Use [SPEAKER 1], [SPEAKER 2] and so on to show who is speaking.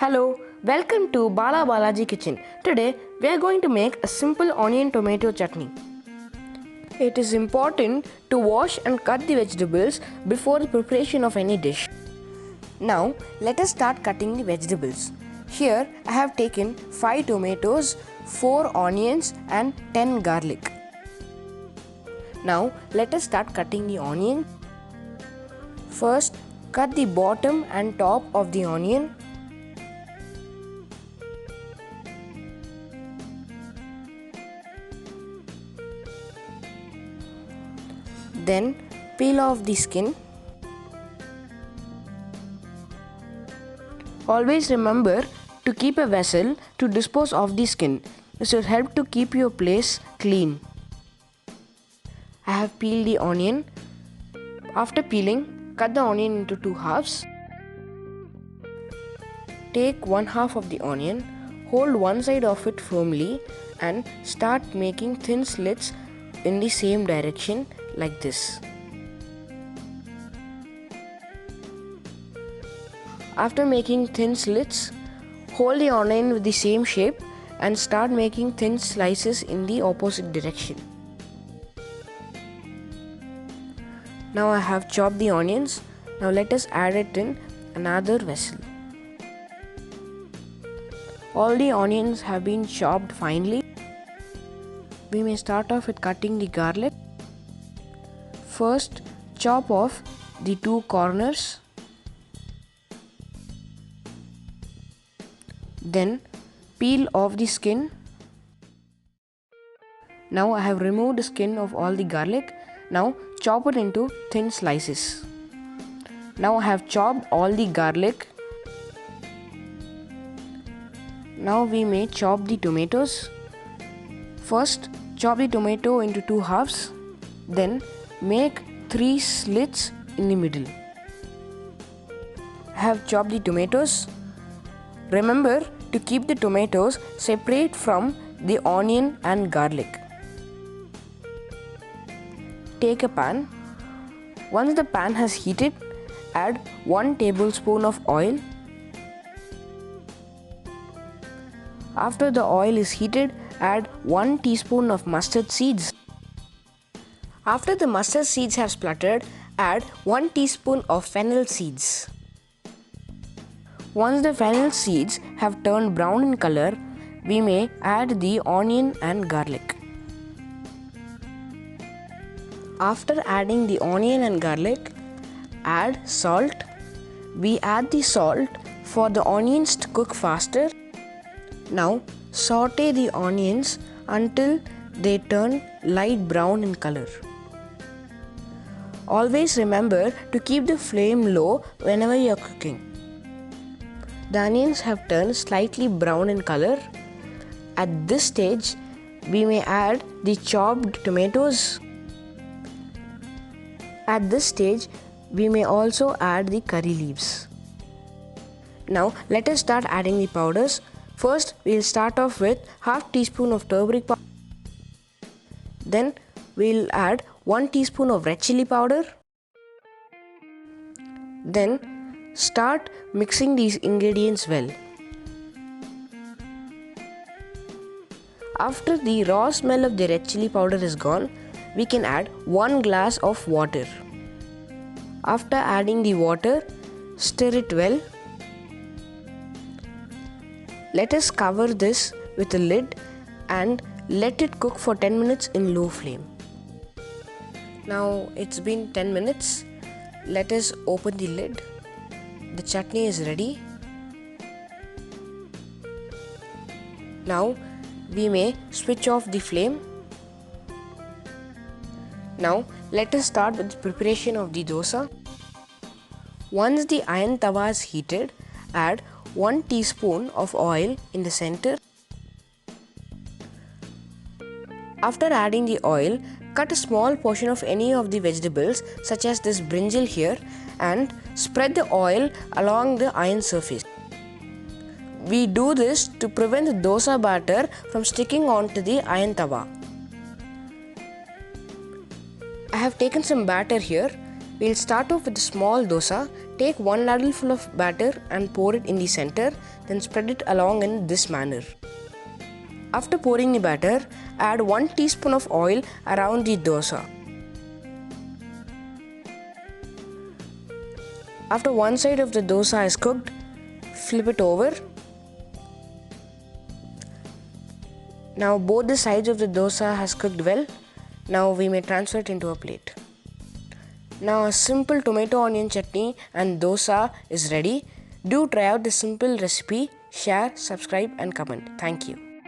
[SPEAKER 1] Hello, welcome to Bala Balaji Kitchen. Today we are going to make a simple onion tomato chutney. It is important to wash and cut the vegetables before the preparation of any dish. Now let us start cutting the vegetables. Here I have taken 5 tomatoes, 4 onions and 10 garlic. Now let us start cutting the onion. First, cut the bottom and top of the onion. Then peel off the skin. Always remember to keep a vessel to dispose of the skin. This will help to keep your place clean. I have peeled the onion. After peeling, cut the onion into 2 halves. Take 1 half of the onion, hold one side of it firmly and start making thin slits in the same direction like this. After making thin slits, hold the onion with the same shape and start making thin slices in the opposite direction. Now I have chopped the onions. Now let us add it in another vessel. All the onions have been chopped finely. We may start off with cutting the garlic. First, chop off the 2 corners. Then, peel off the skin. Now I have removed the skin of all the garlic. Now chop it into thin slices. Now I have chopped all the garlic. Now we may chop the tomatoes. First, chop the tomato into 2 halves. Then make 3 slits in the middle. I have chopped the tomatoes. Remember to keep the tomatoes separate from the onion and garlic. Take a pan. Once the pan has heated, add 1 tablespoon of oil. After the oil is heated, add 1 teaspoon of mustard seeds. After the mustard seeds have spluttered, add 1 teaspoon of fennel seeds. Once the fennel seeds have turned brown in color, we may add the onion and garlic. After adding the onion and garlic, add salt. We add the salt for the onions to cook faster. Now saute the onions until they turn light brown in color. Always remember to keep the flame low whenever you are cooking. The onions have turned slightly brown in color. At this stage, we may add the chopped tomatoes. At this stage, we may also add the curry leaves. Now let us start adding the powders. First, we will start off with half teaspoon of turmeric powder. Then we will add 1 teaspoon of red chili powder. Then start mixing these ingredients well. After the raw smell of the red chili powder is gone, we can add 1 glass of water. After adding the water, stir it well. Let us cover this with a lid and let it cook for 10 minutes in low flame. Now it's been 10 minutes. Let us open the lid. The chutney is ready. Now we may switch off the flame. Now let us start with the preparation of the dosa. Once the iron tawa is heated, add 1 teaspoon of oil in the center. After adding the oil, cut a small portion of any of the vegetables such as this brinjal here and spread the oil along the iron surface. We do this to prevent the dosa batter from sticking onto the iron tawa. I have taken some batter here. We will start off with a small dosa. Take 1 ladle full of batter and pour it in the center, then spread it along in this manner. After pouring the batter, add 1 teaspoon of oil around the dosa. After one side of the dosa is cooked, flip it over. Now both the sides of the dosa has cooked well. Now we may transfer it into a plate. Now a simple tomato onion chutney and dosa is ready. Do try out this simple recipe, share, subscribe and comment. Thank you.